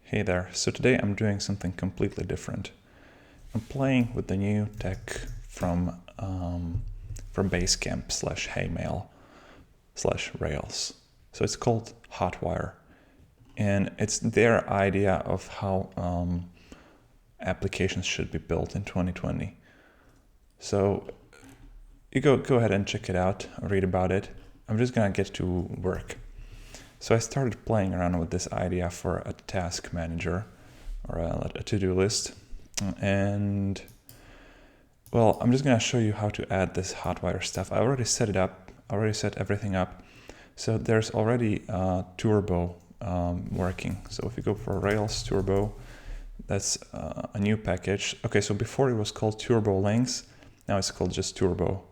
Hey there, so today I'm doing something completely different. I'm playing with the new tech from Basecamp / Haymail / Rails. So it's called Hotwire, and it's their idea of how applications should be built in 2020. So you go ahead and check it out, read about it. I'm just gonna get to work. So I started playing around with this idea for a task manager or a to-do list. And well, I'm just going to show you how to add this Hotwire stuff. I already set it up. I already set everything up. So there's already Turbo working. So if you go for Rails Turbo, that's a new package. Okay, so before it was called Turbo Links. Now it's called just Turbo.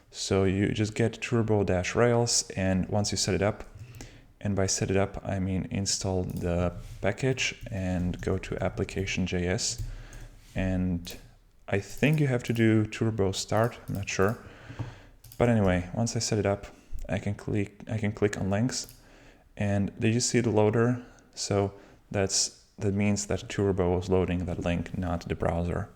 So you just get turbo-rails, and once you set it up, and by set it up, I mean install the package and go to application.js. And I think you have to do turbo start, I'm not sure. But anyway, once I set it up, I can click on links. And did you see the loader? So that means that Turbo was loading that link, not the browser.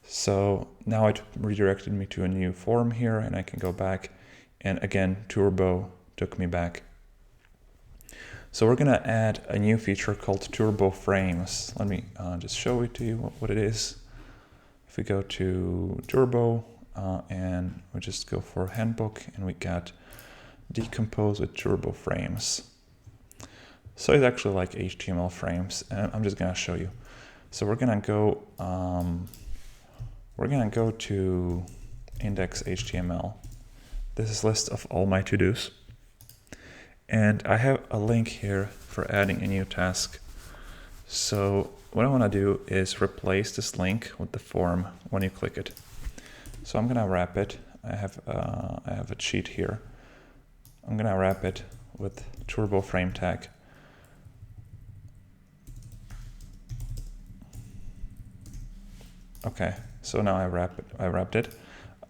So now it redirected me to a new form here, and I can go back. And again, Turbo took me back. So we're gonna add a new feature called Turbo Frames. Let me just show it to you what it is. If we go to Turbo and we just go for handbook, and we got decompose with Turbo Frames. So it's actually like HTML frames, and I'm just gonna show you. So we're gonna go to index.html. This is a list of all my to-dos. And I have a link here for adding a new task. So what I want to do is replace this link with the form when you click it. So I'm gonna wrap it. I have a cheat here. I'm gonna wrap it with Turbo frame tag. Okay, so now I wrapped it.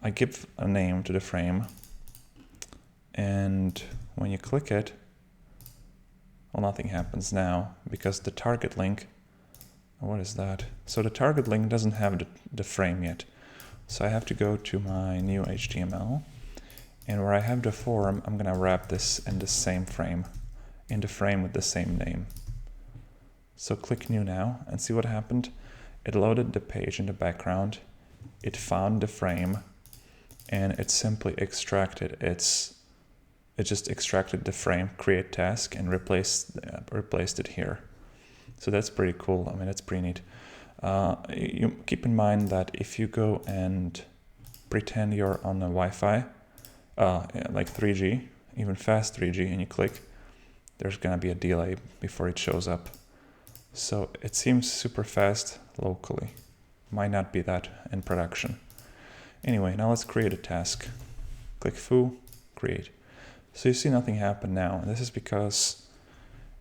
I give a name to the frame, and when you click it, well, nothing happens now because the target link, what is that? So the target link doesn't have the frame yet. So I have to go to my new HTML, and where I have the form, I'm gonna wrap this in the same frame, in the frame with the same name. So click new now and see what happened. It loaded the page in the background, it found the frame, and it simply extracted it just extracted the frame, create task, and replaced it here. So that's pretty cool. I mean, that's pretty neat. You keep in mind that if you go and pretend you're on a Wi-Fi, like 3G, even fast 3G, and you click, there's gonna be a delay before it shows up. So it seems super fast locally. Might not be that in production. Anyway, now let's create a task. Click foo, create. So you see nothing happened now, and this is because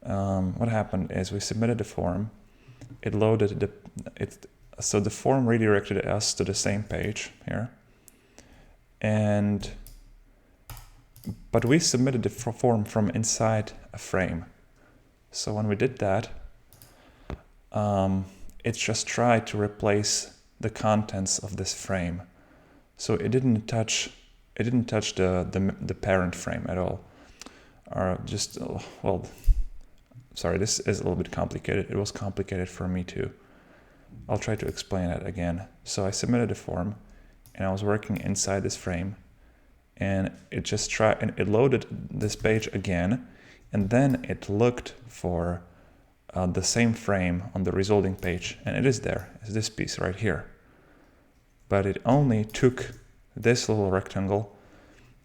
what happened is we submitted the form, it loaded so the form redirected us to the same page here, but we submitted the form from inside a frame. So when we did that, it just tried to replace the contents of this frame. So it didn't touch the parent frame at all. Or just, well, sorry, this is a little bit complicated. It was complicated for me too. I'll try to explain it again. So I submitted a form, and I was working inside this frame, and it loaded this page again, and then it looked for the same frame on the resulting page, and it is there. It's this piece right here. But it only took this little rectangle,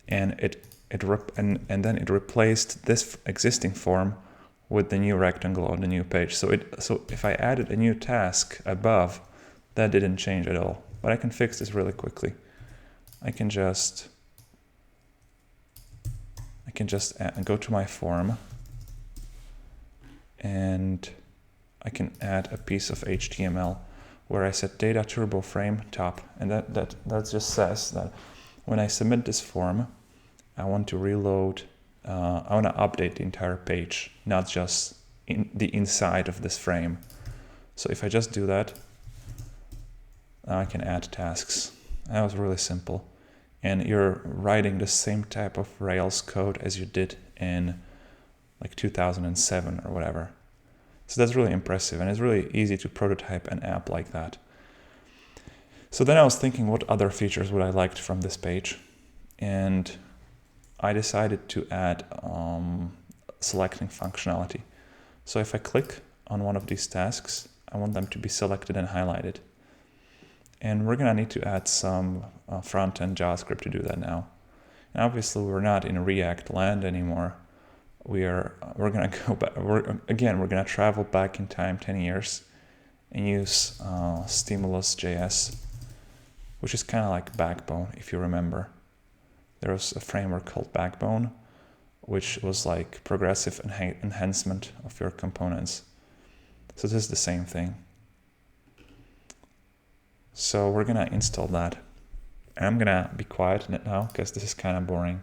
and then it replaced this existing form with the new rectangle on the new page. So if I added a new task above, that didn't change at all. But I can fix this really quickly. I can just go to my form, and I can add a piece of HTML where I set data turbo frame top, and that just says that when I submit this form, I want to reload, I want to update the entire page, not just the inside of this frame. So if I just do that, now I can add tasks. That was really simple. And you're writing the same type of Rails code as you did in like 2007 or whatever. So that's really impressive, and it's really easy to prototype an app like that. So then I was thinking, what other features would I like from this page? And I decided to add selecting functionality. So if I click on one of these tasks, I want them to be selected and highlighted. And we're gonna need to add some front-end JavaScript to do that now. And obviously we're not in React land anymore. We're gonna go back. We're gonna travel back in time 10 years and use Stimulus.js, which is kind of like Backbone, if you remember. There was a framework called Backbone, which was like progressive enhancement of your components. So this is the same thing. So we're gonna install that. And I'm gonna be quiet now because this is kind of boring.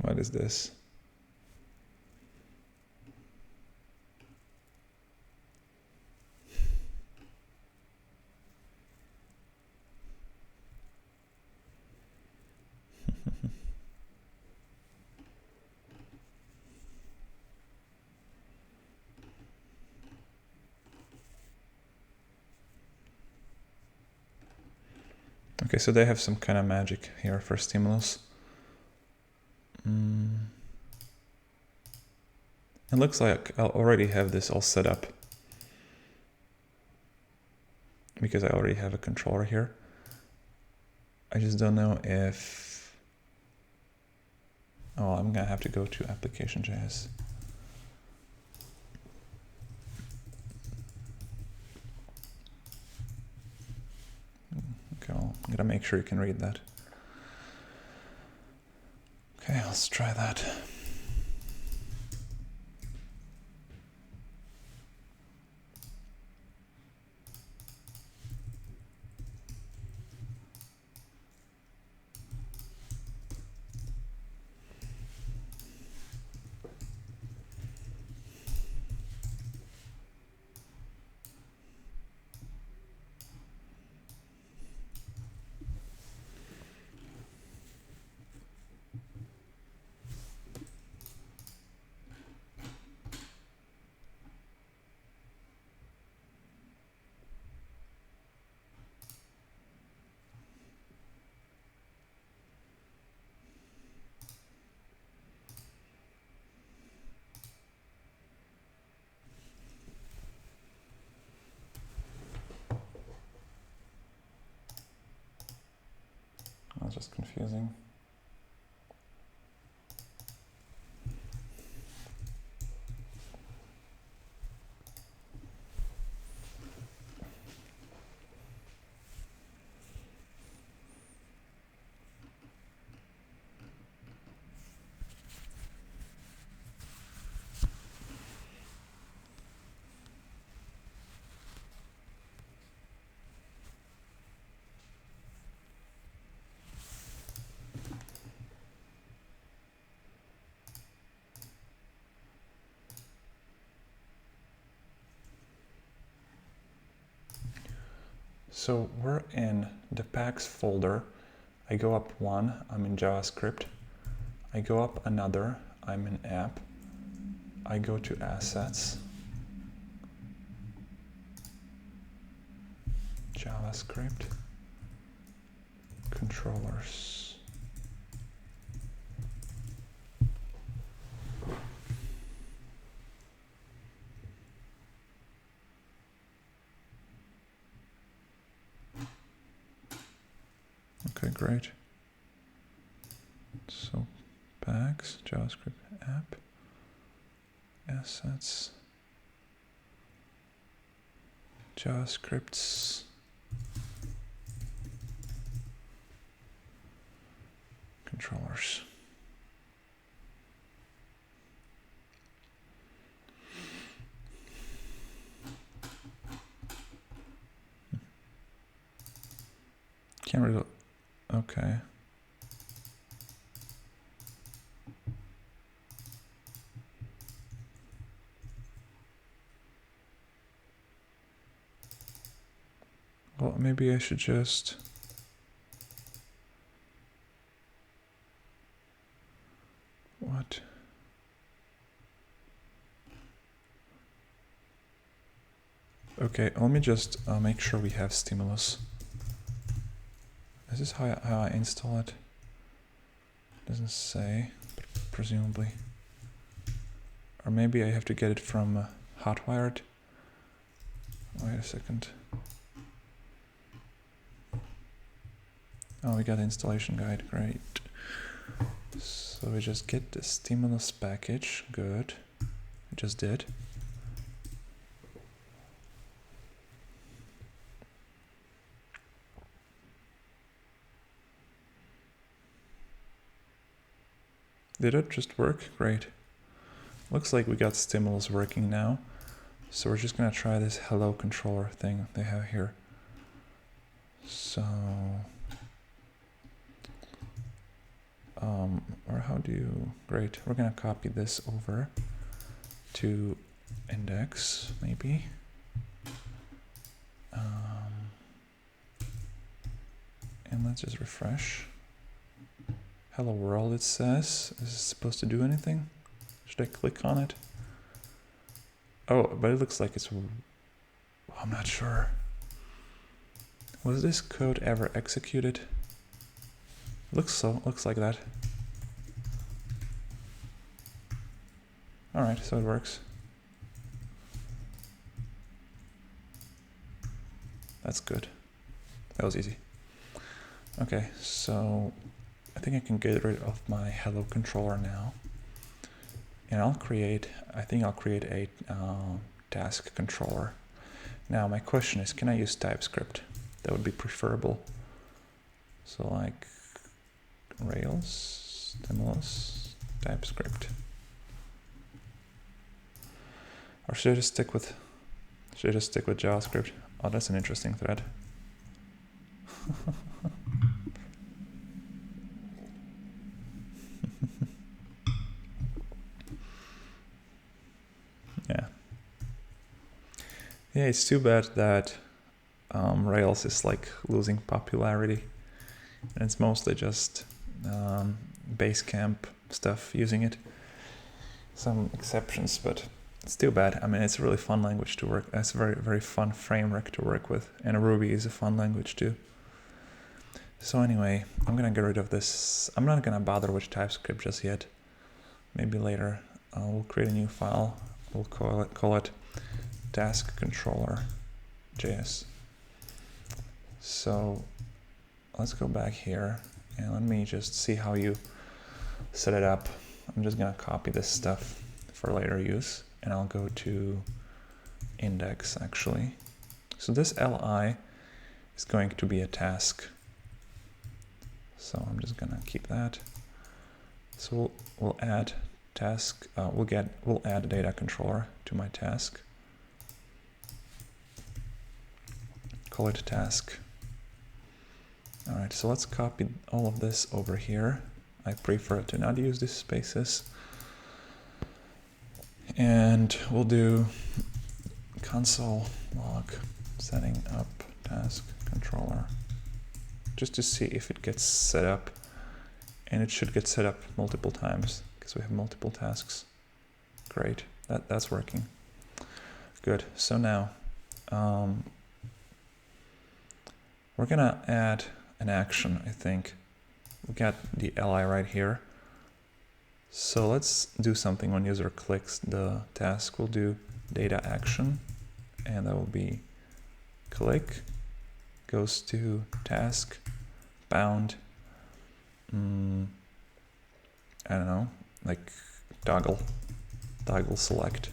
What is this? Okay, so they have some kind of magic here for Stimulus. It looks like I'll already have this all set up because I already have a controller here. I just don't know if... Oh, I'm gonna have to go to application.js. Okay, I'm gonna make sure you can read that. Okay, let's try that. That's just confusing. So we're in the packs folder. I go up one, I'm in JavaScript. I go up another, I'm in app. I go to assets, JavaScript, controllers. Okay, great. So packs, JavaScript app. assets, JavaScripts, controllers. Can't really, okay. Well, maybe I should just, what? Okay, let me just make sure we have stimulus. Is this how I install it? Doesn't say, but presumably. Or maybe I have to get it from Hotwire. Wait a second. Oh, we got the installation guide, great. So we just get the stimulus package, good. We just did. Did it just work? Great. Looks like we got stimulus working now. So we're just gonna try this hello controller thing they have here. So, or how do you, great. We're gonna copy this over to index, maybe. And let's just refresh. Hello world, it says. Is this supposed to do anything? Should I click on it? Oh, but it looks like it's, I'm not sure. Was this code ever executed? Looks like that. All right, so it works. That's good. That was easy. Okay, so I think I can get rid of my hello controller now. And I think I'll create a task controller. Now my question is, can I use TypeScript? That would be preferable. So like Rails, stimulus, TypeScript. Or should I just stick with JavaScript? Oh, that's an interesting thread. Yeah, it's too bad that Rails is like losing popularity, and it's mostly just Basecamp stuff using it. Some exceptions, but it's too bad. I mean, it's a really fun language to work. It's a very, very fun framework to work with, and Ruby is a fun language too. So anyway, I'm gonna get rid of this. I'm not gonna bother with TypeScript just yet. Maybe later. We'll create a new file. We'll call it task controller JS. So let's go back here and let me just see how you set it up. I'm just gonna copy this stuff for later use, and I'll go to index actually. So this li is going to be a task. So I'm just gonna keep that. So we'll add task. We'll add a data controller to my task. Call it a task. All right, so let's copy all of this over here. I prefer to not use these spaces. And we'll do console log setting up task controller, just to see if it gets set up. And it should get set up multiple times because we have multiple tasks. Great, that's working. Good, so now we're gonna add an action, I think. We got the li right here. So let's do something when user clicks the task. We'll do data action, and that will be click, goes to task, bound, I don't know, like toggle. toggle select.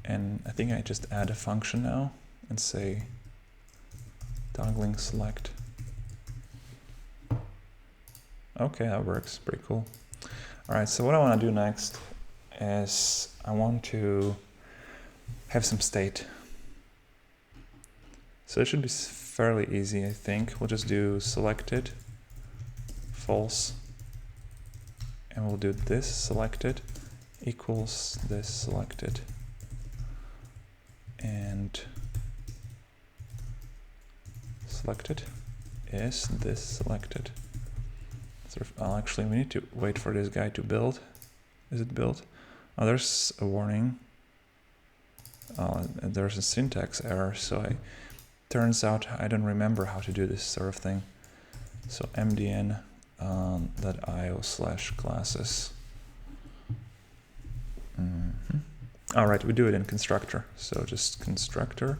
And I think I just add a function now and say toggling select. Okay, that works, pretty cool. All right, so what I want to do next is I want to have some state. So it should be fairly easy, I think. We'll just do selected, false, and we'll do this selected equals this selected, and selected is this selected. Actually, we need to wait for this guy to build. Is it built? Oh, there's a warning. There's a syntax error, so turns out I don't remember how to do this sort of thing. So mdn.io/classes. All right, we do it in constructor. So just constructor,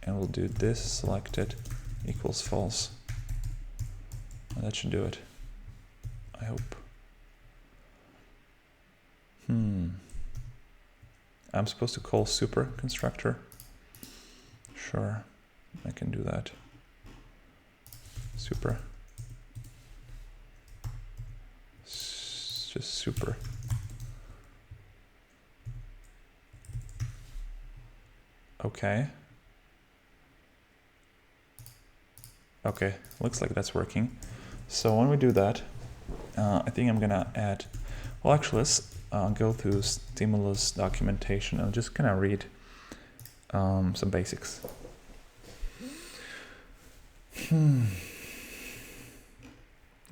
and we'll do this selected equals false. And that should do it, I hope. I'm supposed to call super constructor. Sure, I can do that. Super. Just super. Okay. Okay, looks like that's working. So when we do that, I think I'm gonna add, well actually let's go through stimulus documentation and just gonna read some basics.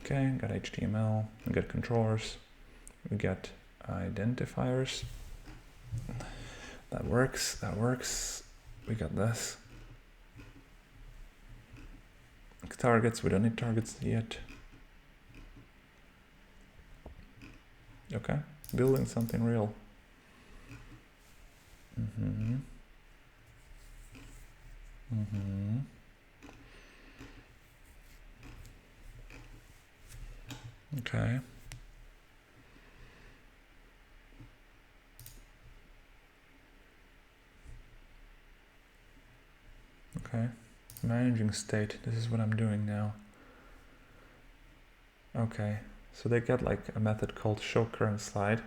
Okay, got HTML, we got controllers, we got identifiers. That works, We got this. Targets, we don't need targets yet. Okay, building something real. Okay. Okay. Managing state, this is what I'm doing now. Okay, so they got like a method called show current slide,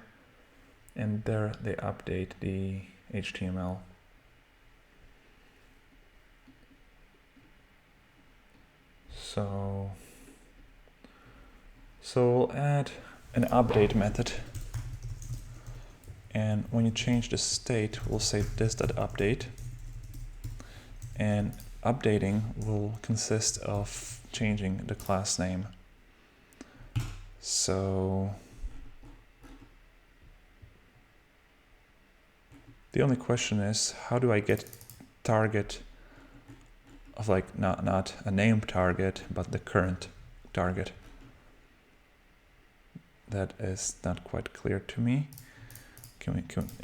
and there they update the HTML. So we'll add an update method, and when you change the state, we'll say this.update, and updating will consist of changing the class name. So the only question is, how do I get target of like not a named target, but the current target? That is not quite clear to me.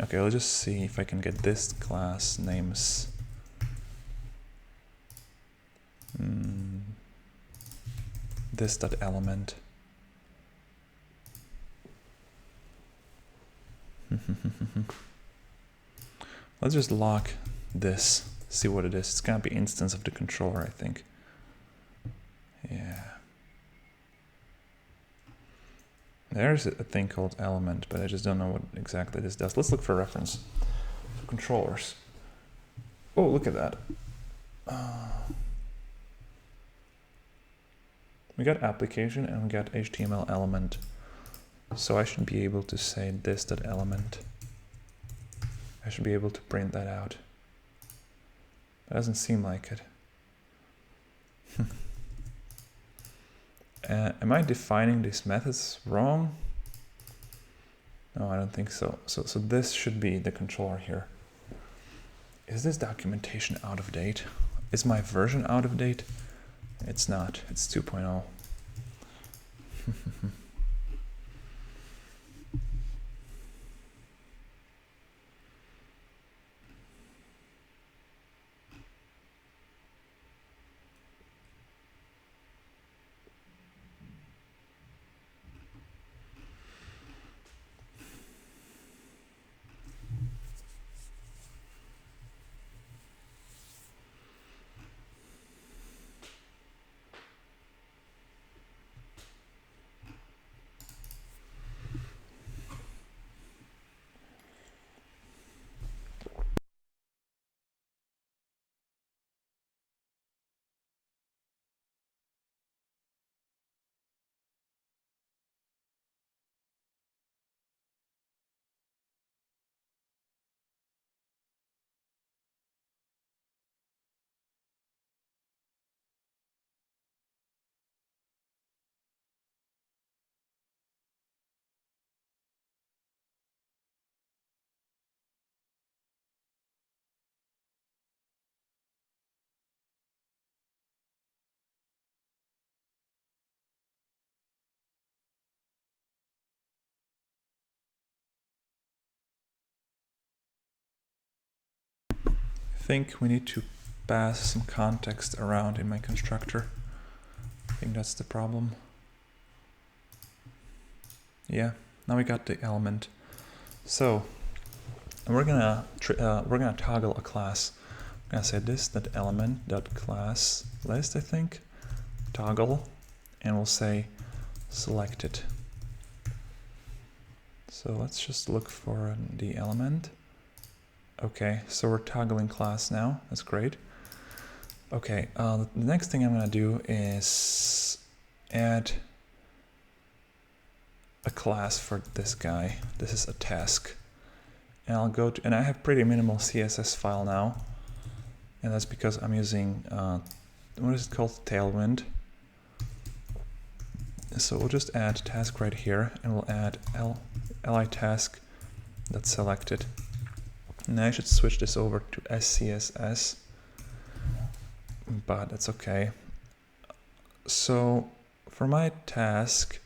Okay, let's just see if I can get this class names. This.element. Let's just lock this, see what it is. It's gonna be instance of the controller, I think. Yeah. There's a thing called element, but I just don't know what exactly this does. Let's look for reference for controllers. Oh, look at that. We got application and we got HTML element. So I should be able to say this.element. I should be able to print that out. That doesn't seem like it. Am I defining these methods wrong? No, I don't think so. So this should be the controller here. Is this documentation out of date? Is my version out of date? It's not. It's 2.0. think we need to pass some context around in my constructor. I think that's the problem. Yeah, now we got the element. So we're gonna toggle a class. I'm gonna say this that element dot class list, I think, toggle, and we'll say selected. So let's just look for the element. Okay, so we're toggling class now. That's great. Okay, the next thing I'm gonna do is add a class for this guy. This is a task. And I'll go to, and I have pretty minimal CSS file now. And that's because I'm using, what is it called? Tailwind. So we'll just add task right here, and we'll add li task that's selected. And I should switch this over to SCSS, but that's okay. So for my task,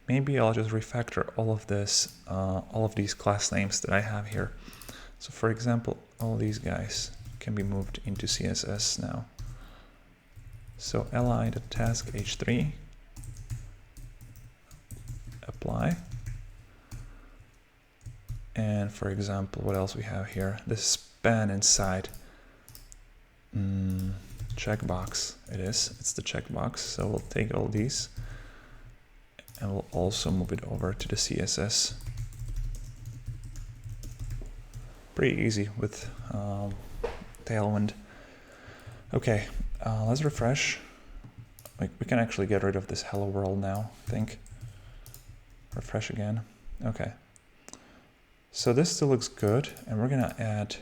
maybe I'll just refactor all of this, all of these class names that I have here. So for example, all these guys can be moved into CSS now. So li.task h3, apply. And for example, what else we have here? This span inside checkbox. It's the checkbox. So we'll take all these and we'll also move it over to the CSS. Pretty easy with Tailwind. Okay, let's refresh. Like, we can actually get rid of this hello world now, I think. Refresh again. Okay. So this still looks good, and we're gonna add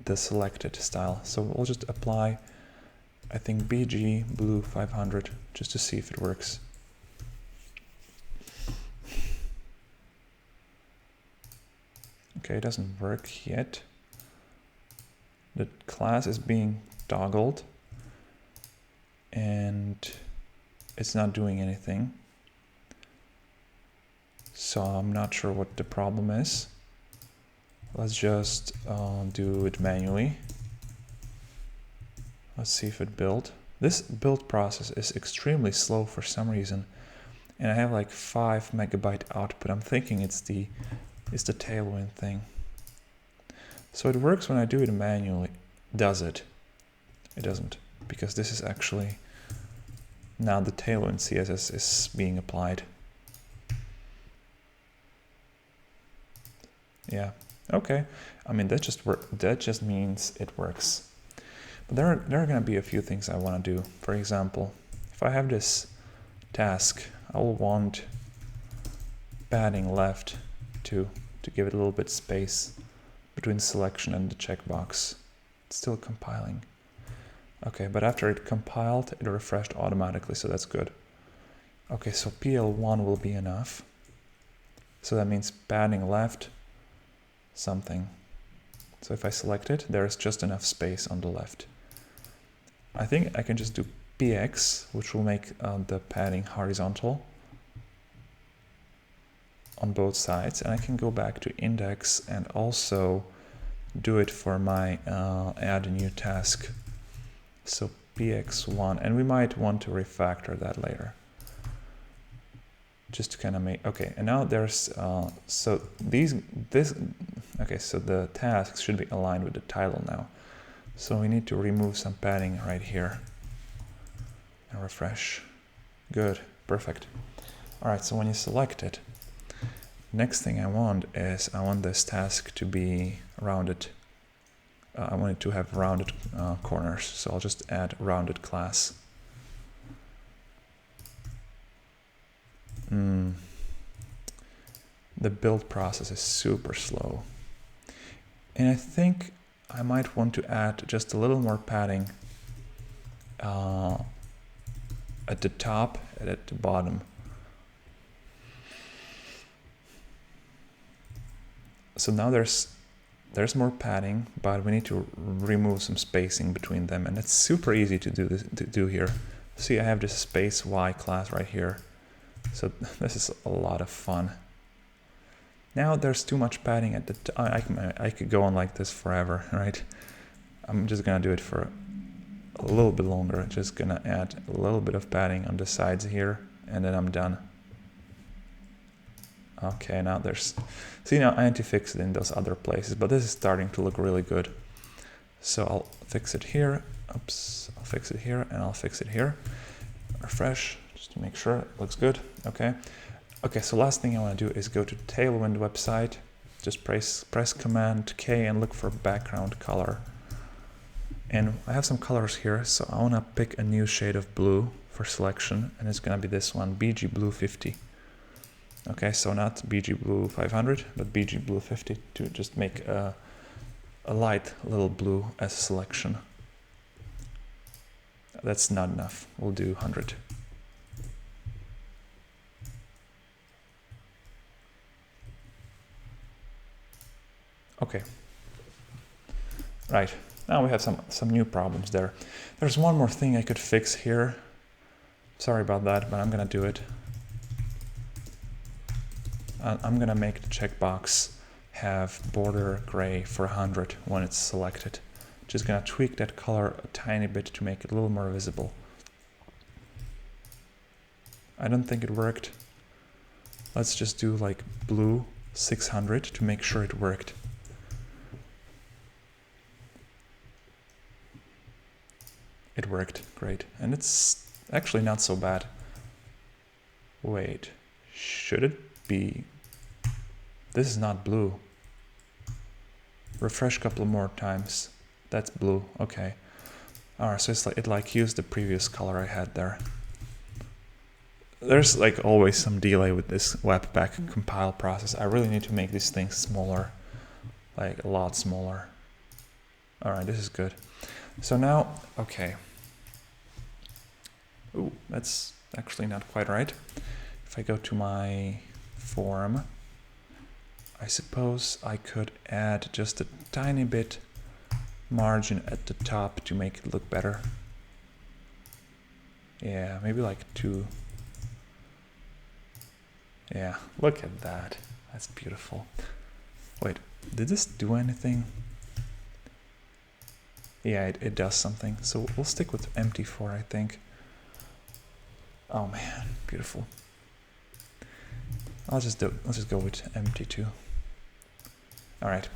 the selected style. So we'll just apply, I think, BG blue 500 just to see if it works. Okay, it doesn't work yet. The class is being toggled and it's not doing anything. So I'm not sure what the problem is. Let's just do it manually. Let's see if it built. This build process is extremely slow for some reason. And I have like 5 megabyte output. I'm thinking it's the Tailwind thing. So it works when I do it manually. Does it? It doesn't, because this is actually now the Tailwind CSS is being applied. Yeah, okay. I mean, that just means it works. But there are going to be a few things I want to do. For example, if I have this task, I will want padding left to give it a little bit space between selection and the checkbox. It's still compiling. Okay, but after it compiled, it refreshed automatically, so that's good. Okay, so PL1 will be enough. So that means padding left something. So if I select it, there's just enough space on the left. I think I can just do PX, which will make the padding horizontal on both sides, and I can go back to index and also do it for my add a new task. So px1, and we might want to refactor that later just to kind of make, okay, and now there's so okay, so the tasks should be aligned with the title now. So we need to remove some padding right here and refresh. Good, perfect. All right, so when you select it, next thing I want is I want this task to be rounded. I want it to have rounded corners, so I'll just add rounded class. The build process is super slow. And I think I might want to add just a little more padding at the top and at the bottom. So now there's more padding, but we need to remove some spacing between them, and it's super easy to do here. See, I have this space Y class right here. So this is a lot of fun. Now there's too much padding at the I could go on like this forever, right? I'm just gonna do it for a little bit longer. Just gonna add a little bit of padding on the sides here, and then I'm done. Okay, now there's, see, now I need to fix it in those other places, but this is starting to look really good. So I'll fix it here. Oops, I'll fix it here, and I'll fix it here. Refresh, just to make sure it looks good. Okay. Okay, so last thing I want to do is go to Tailwind website. Just press Command K and look for background color. And I have some colors here, so I want to pick a new shade of blue for selection, and it's going to be this one, BG Blue 50. Okay, so not BG Blue 500, but BG Blue 50 to just make a light little blue as selection. That's not enough. We'll do 100. Okay. Right. Now we have some new problems there. There's one more thing I could fix here. Sorry about that, but I'm gonna do it. I'm gonna make the checkbox have border gray for 100 when it's selected. Just gonna tweak that color a tiny bit to make it a little more visible. I don't think it worked. Let's just do like blue 600 to make sure it worked. It worked, great. And it's actually not so bad. Wait, should it be? This is not blue. Refresh a couple more times. That's blue, okay. Alright, so it's like, it used the previous color I had there. There's like always some delay with this Webpack compile process. I really need to make these things smaller, like a lot smaller. Alright, this is good. So now, okay. Ooh, that's actually not quite right. If I go to my form, I suppose I could add just a tiny bit margin at the top to make it look better. Yeah, maybe like 2. Yeah, look at that. That's beautiful. Wait, did this do anything? Yeah, it does something. So we'll stick with empty 4, I think. Oh man, beautiful. Let's just go with empty 2. All right.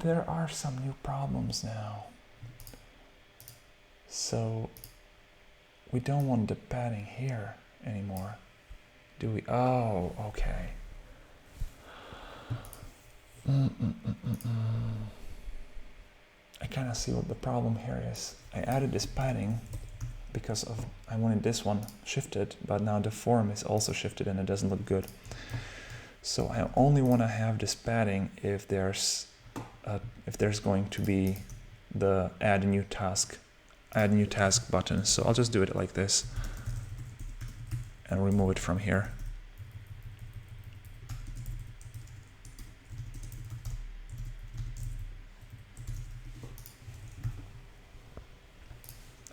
There are some new problems now. So we don't want the padding here anymore, do we? Oh, okay. I kind of see what the problem here is. I added this padding because of I wanted this one shifted, but now the form is also shifted and it doesn't look good. So I only want to have this padding if there's going to be the add new task button. So I'll just do it like this and remove it from here.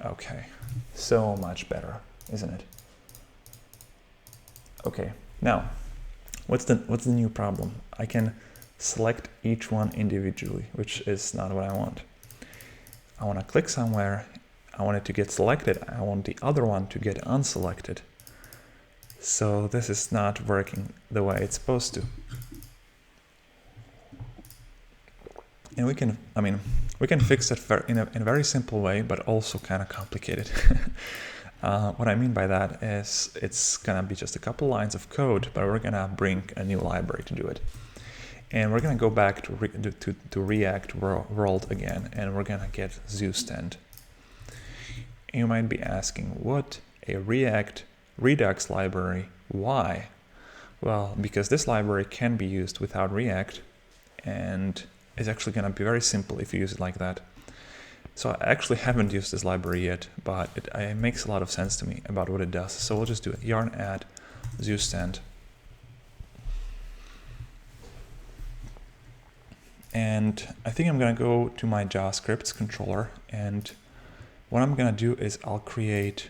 Okay, so much better, isn't it? Okay, now what's the new problem? I can select each one individually, which is not what I want. I want to click somewhere, I want it to get selected, I want the other one to get unselected. So this is not working the way it's supposed to. And we can fix it in a very simple way, but also kind of complicated. What I mean by that is it's gonna be just a couple lines of code, but we're gonna bring a new library to do it. And we're gonna go back to React world again, and we're gonna get Zustand. And you might be asking, what a React Redux library? Why? Well, because this library can be used without React, and it's actually going to be very simple if you use it like that. So I actually haven't used this library yet, but it makes a lot of sense to me about what it does. So we'll just do it. Yarn add Zustand. And I think I'm going to go to my JavaScript controller, and what I'm going to do is I'll create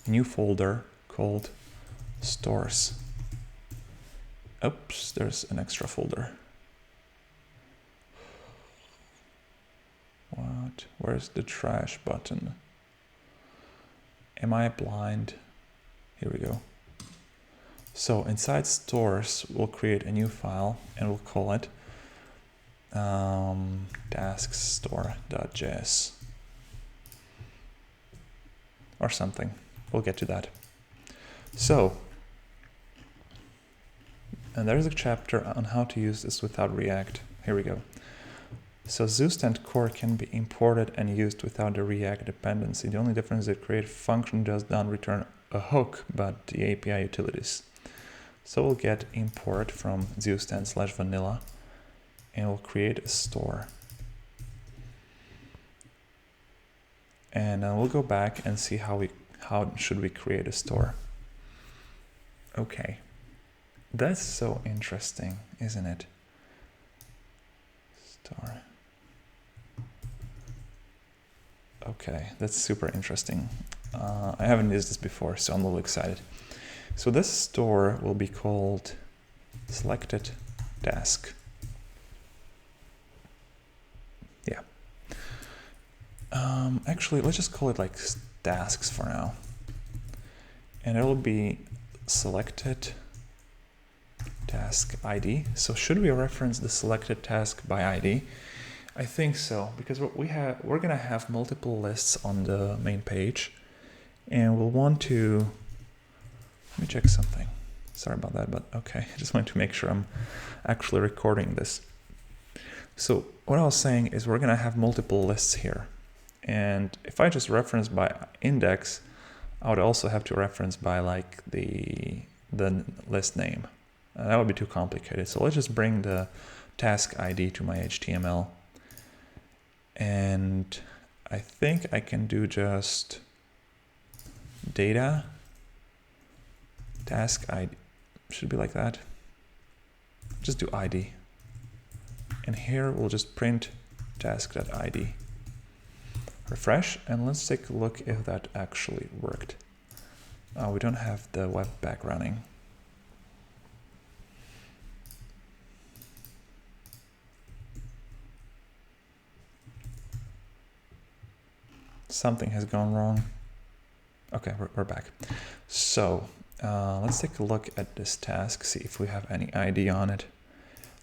a new folder called stores. Oops, there's an extra folder. it. Where's the trash button? Am I blind? Here we go. So inside stores, we'll create a new file and we'll call it taskstore.js or something. We'll get to that. So, and there's a chapter on how to use this without React. Here we go. So Zustand core can be imported and used without the React dependency. The only difference is that create function does not return a hook, but the API utilities. So we'll get import from Zustand/vanilla and we'll create a store. And we'll go back and see how should we create a store. Okay, that's so interesting, isn't it? Store. Okay, that's super interesting. I haven't used this before, so I'm a little excited. So this store will be called selected task. Yeah. Actually, let's just call it like tasks for now. And it'll be selected task ID. So should we reference the selected task by ID? I think so, because we're gonna have multiple lists on the main page, and we'll want to. Let me check something. Sorry about that, but okay. I just wanted to make sure I'm actually recording this. So what I was saying is we're gonna have multiple lists here, and if I just reference by index, I would also have to reference by like the list name. That would be too complicated. So let's just bring the task ID to my HTML. And I think I can do just data task ID. Should be like that. Just do ID. And here we'll just print task.id. Refresh, and let's take a look if that actually worked. Oh, we don't have the webpack running. Something has gone wrong. Okay, we're back. So let's take a look at this task, see if we have any ID on it.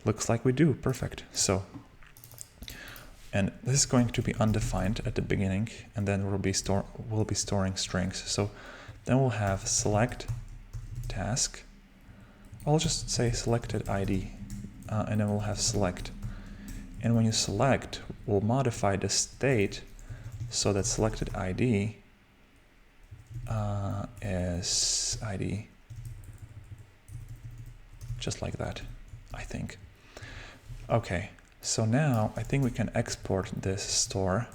Looks like we do. Perfect. So, and this is going to be undefined at the beginning, and then we'll be storing strings. So then we'll have select task. I'll just say selected ID, and then we'll have select. And when you select, we'll modify the state so that selected ID is ID, just like that, I think. Okay, so now I think we can export this store,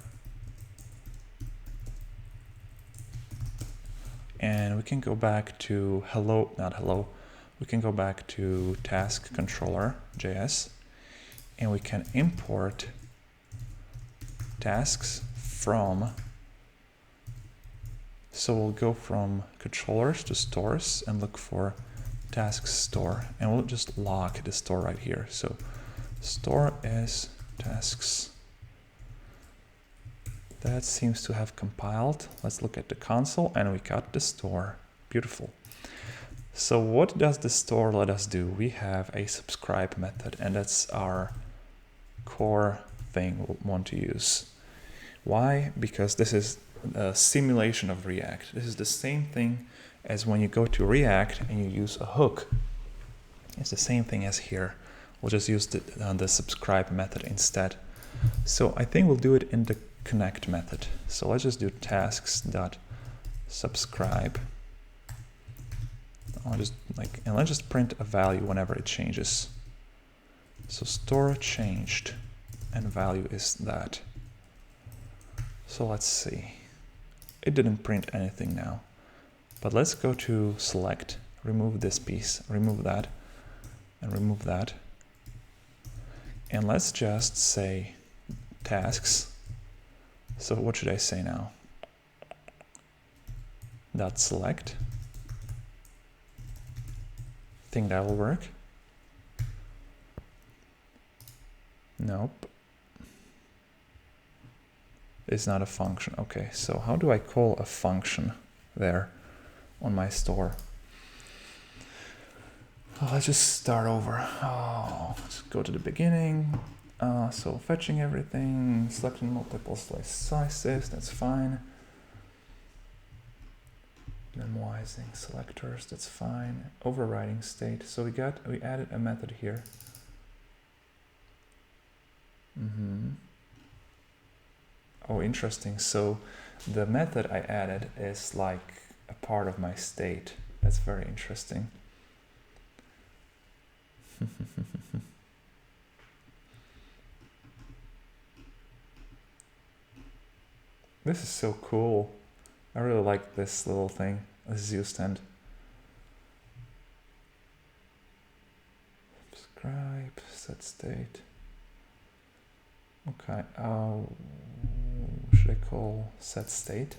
and we can go back to we can go back to task controller.js, and we can import tasks from. So we'll go from controllers to stores and look for tasks store, and we'll just lock the store right here. So store is tasks. That seems to have compiled. Let's look at the console, and we got the store. Beautiful. So what does the store let us do? We have a subscribe method, and that's our core thing we'll want to use. Why? Because this is a simulation of React. This is the same thing as when you go to React and you use a hook. It's the same thing as here. We'll just use the subscribe method instead. So I think we'll do it in the connect method. So let's just do tasks.subscribe. And let's just print a value whenever it changes. So store changed, and value is that. So let's see. It didn't print anything now, but let's go to select, remove this piece, remove that, and remove that. And let's just say tasks. So what should I say now? Dot select. Think that will work? Nope. is not a function. Okay, so how do I call a function there on my store? Oh, let's just start over. Oh, let's go to the beginning. So fetching everything, selecting multiple slice sizes, that's fine. Memoizing selectors, that's fine. Overriding state. So we added a method here. Oh, interesting. So the method I added is like a part of my state. That's very interesting. This is so cool. I really like this little thing, a Zustand. Subscribe, set state. Okay, should I call set state?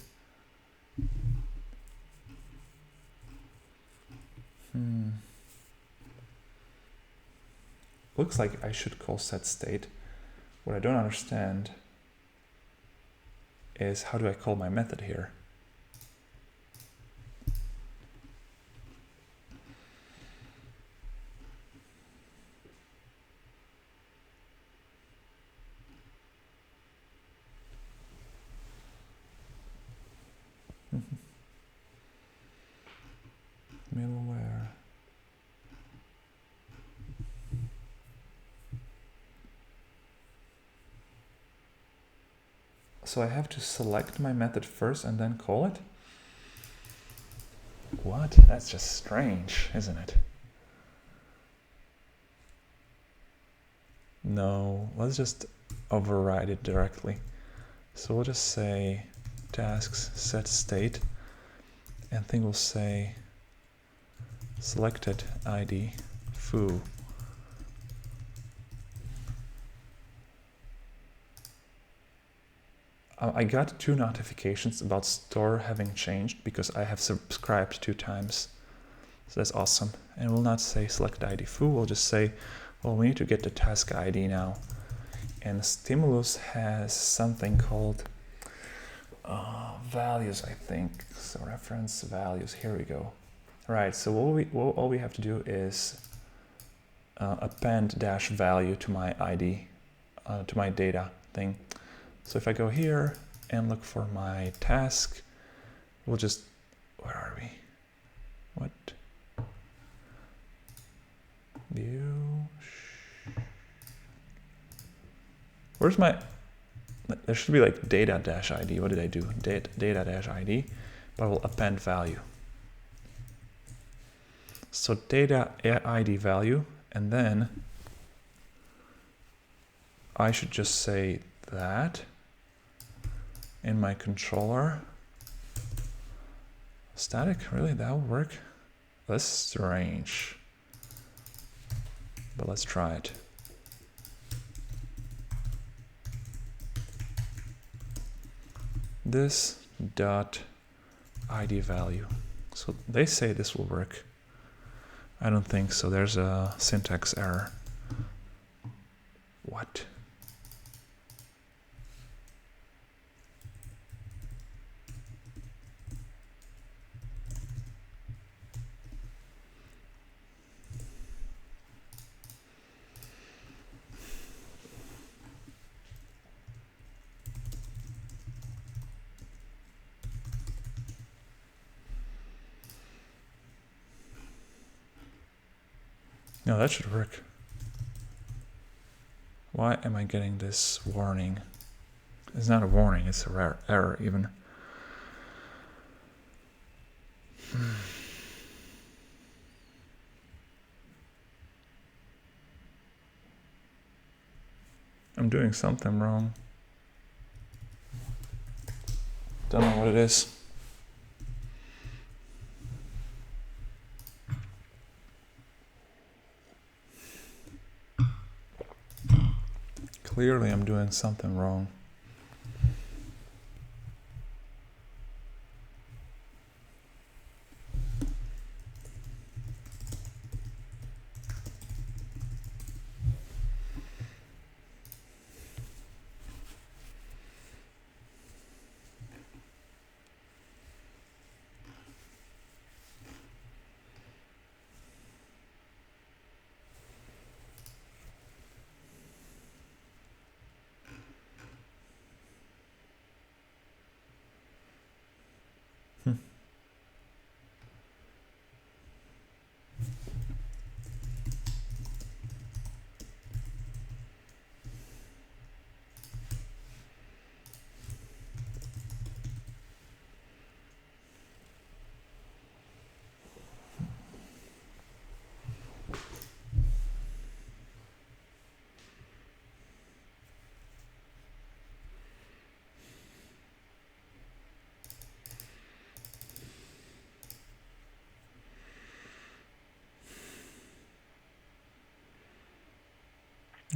Looks like I should call set state. What I don't understand is how do I call my method here? Middleware. So I have to select my method first and then call it? What? That's just strange, isn't it? No, let's just override it directly. So we'll just say tasks set state, and thing will say selected ID foo. I got 2 notifications about store having changed because I have subscribed 2 times. So that's awesome. And we'll not say select ID foo, we'll just say, well, we need to get the task ID now. And Stimulus has something called values, I think. So reference values, here we go. Right, so all we have to do is append dash value to my ID, to my data thing. So if I go here and look for my task, we'll just, where are we? What? View. Where's my, there should be like data dash ID. What did I do? Data dash ID, but I will append value. So data ID value, and then I should just say that in my controller. Static, really, that will work? That's strange, but let's try it. This dot ID value. So they say this will work. I don't think so. There's a syntax error. What? No, that should work. Why am I getting this warning? It's not a warning, it's a rare error even. I'm doing something wrong. Don't know what it is. Clearly I'm doing something wrong.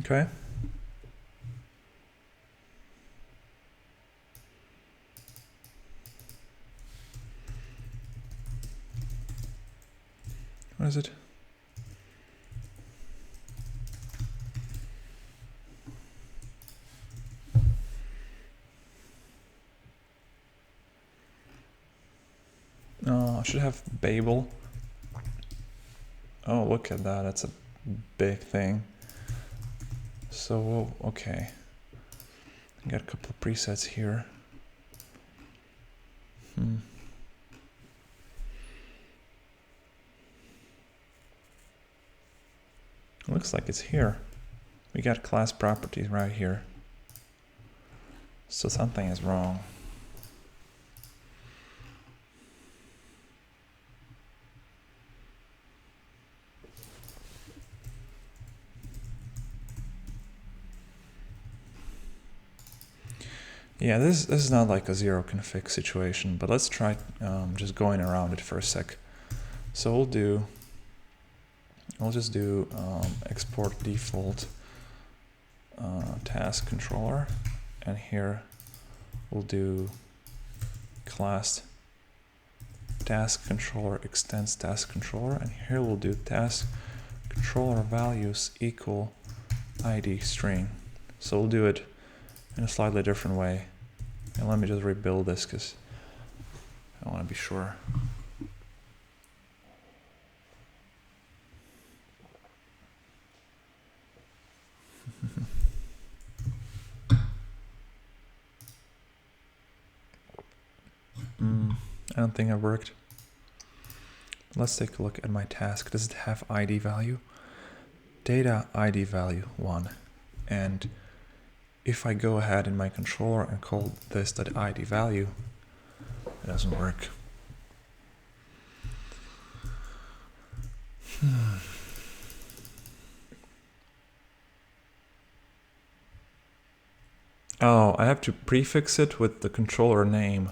Okay. What is it? Oh, I should have Babel. Oh, look at that. That's a big thing. So, okay. I got a couple of presets here. Looks like it's here. We got class properties right here. So something is wrong. Yeah, this is not like a zero config situation, but let's try just going around it for a sec. So I'll just do export default task controller, and here we'll do class task controller extends task controller, and here we'll do task controller values equal ID string. So we'll do it in a slightly different way. And let me just rebuild this because I want to be sure. I don't think it worked. Let's take a look at my task. Does it have ID value? Data ID value 1. And if I go ahead in my controller and call this that ID value, it doesn't work. Oh, I have to prefix it with the controller name.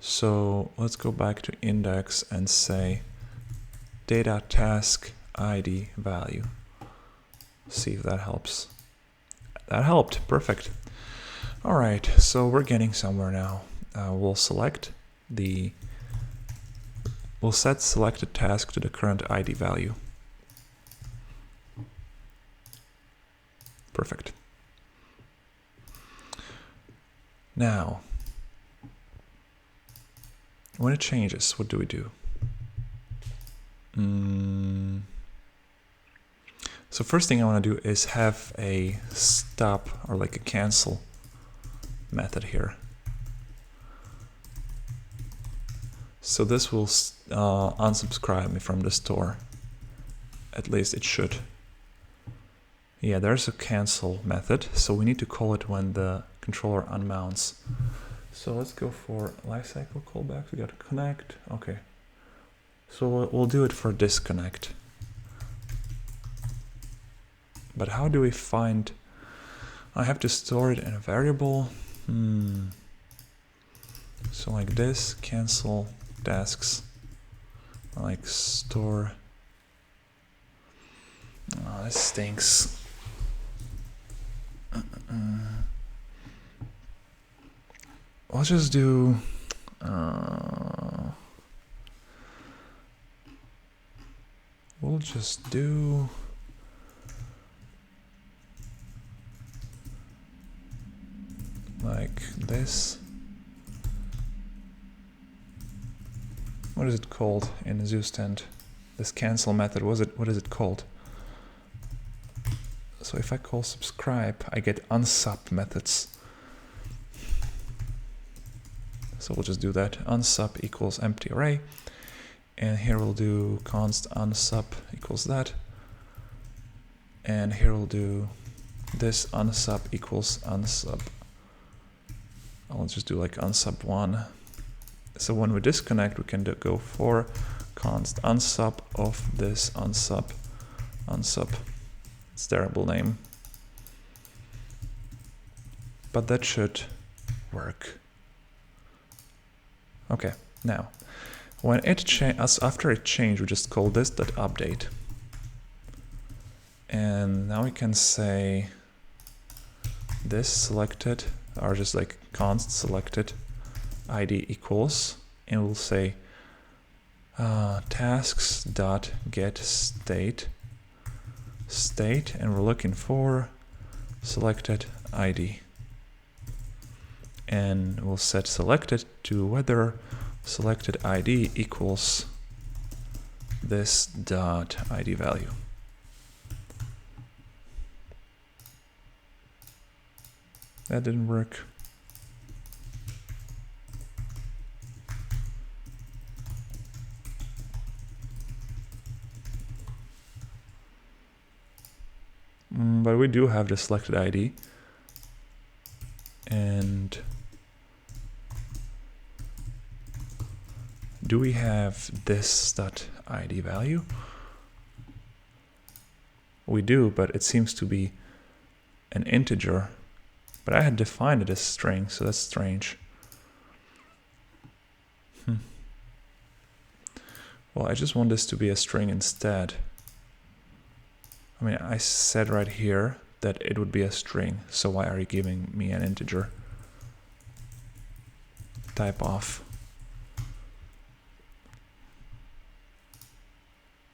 So let's go back to index and say data task ID value. See if that helps. That helped, perfect. All right, so we're getting somewhere now. We'll set selected task to the current ID value. Perfect. Now, when it changes, what do we do? So first thing I want to do is have a stop or like a cancel method here. So this will unsubscribe me from the store. At least it should. Yeah, there's a cancel method, so we need to call it when the controller unmounts. So let's go for lifecycle callbacks. We got to connect. Okay. So we'll do it for disconnect. But how do we find? I have to store it in a variable. So like this, cancel tasks, like store. Oh, this stinks. I'll just do we'll just do like this. What is it called in Zustand? This cancel method, what is it called? So if I call subscribe, I get unsub methods. So we'll just do that. Unsub equals empty array. And here we'll do const unsub equals that. And here we'll do this unsub equals unsub. I'll just do like unsub 1. So when we disconnect, we can go for const unsub of this unsub. It's a terrible name. But that should work. Okay, now when it after it changed, we just call this that update. And now we can say this selected, or just like const selected ID equals, and we'll say tasks dot get state, and we're looking for selected ID. And we'll set selected to whether selected ID equals this dot ID value. That didn't work. But we do have the selected ID. And do we have this dot ID value? We do, but it seems to be an integer. But I had defined it as string, so that's strange. Well, I just want this to be a string instead. I mean, I said right here that it would be a string, so why are you giving me an integer? Type off.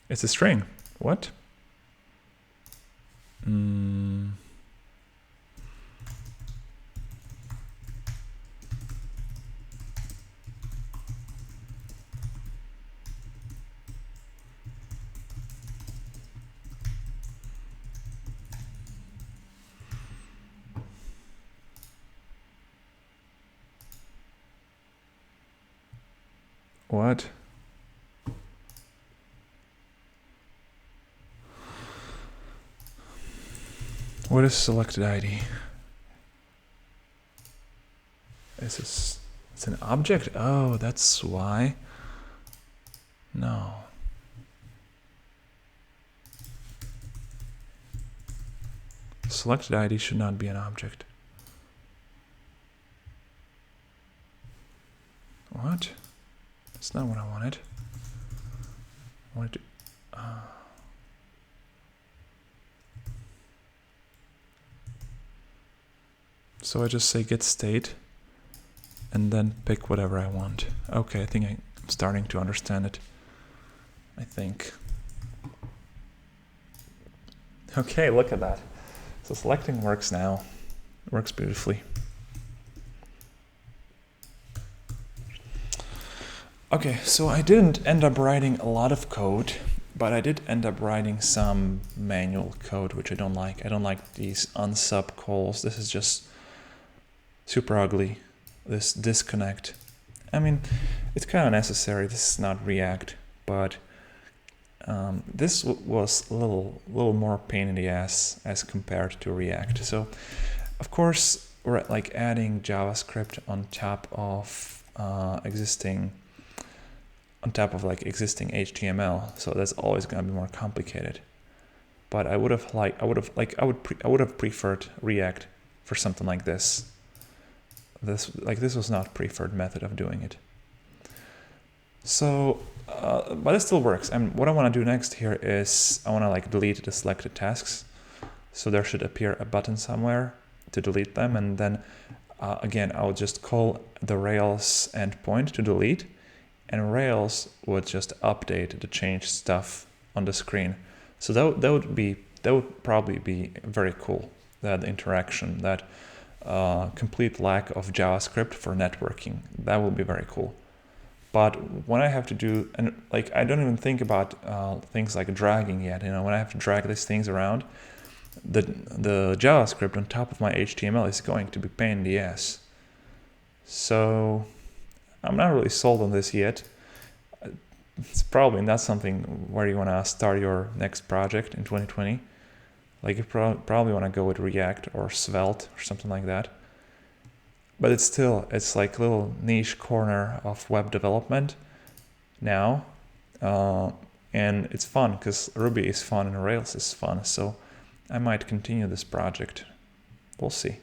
It's a string. What? What? What is selected ID? Is this, it's an object? Oh, that's why. No. Selected ID should not be an object. What? That's not what I wanted. I wanted to... So I just say get state and then pick whatever I want. Okay, I think I'm starting to understand it. I think. Okay, look at that. So selecting works now. It works beautifully. Okay, so I didn't end up writing a lot of code, but I did end up writing some manual code, which I don't like. I don't like these unsub calls. This is just super ugly, this disconnect. I mean, it's kind of necessary. This is not React, but this was a little more pain in the ass as compared to React. So, of course, we're like adding JavaScript on top of existing HTML. So that's always going to be more complicated. But I would have preferred React for something like this. This was not preferred method of doing it. So, but it still works. And what I want to do next here is I want to like delete the selected tasks. So there should appear a button somewhere to delete them. And then again, I would just call the Rails endpoint to delete, and Rails would just update the changed stuff on the screen. So that would probably be very cool. That interaction, that complete lack of JavaScript for networking. That will be very cool. But when I have to do, and like I don't even think about things like dragging yet. You know, when I have to drag these things around, the JavaScript on top of my HTML is going to be pain in the ass. So I'm not really sold on this yet. It's probably not something where you want to start your next project in 2020. Like you probably want to go with React or Svelte or something like that. But it's like a little niche corner of web development now. And it's fun because Ruby is fun and Rails is fun. So I might continue this project. We'll see.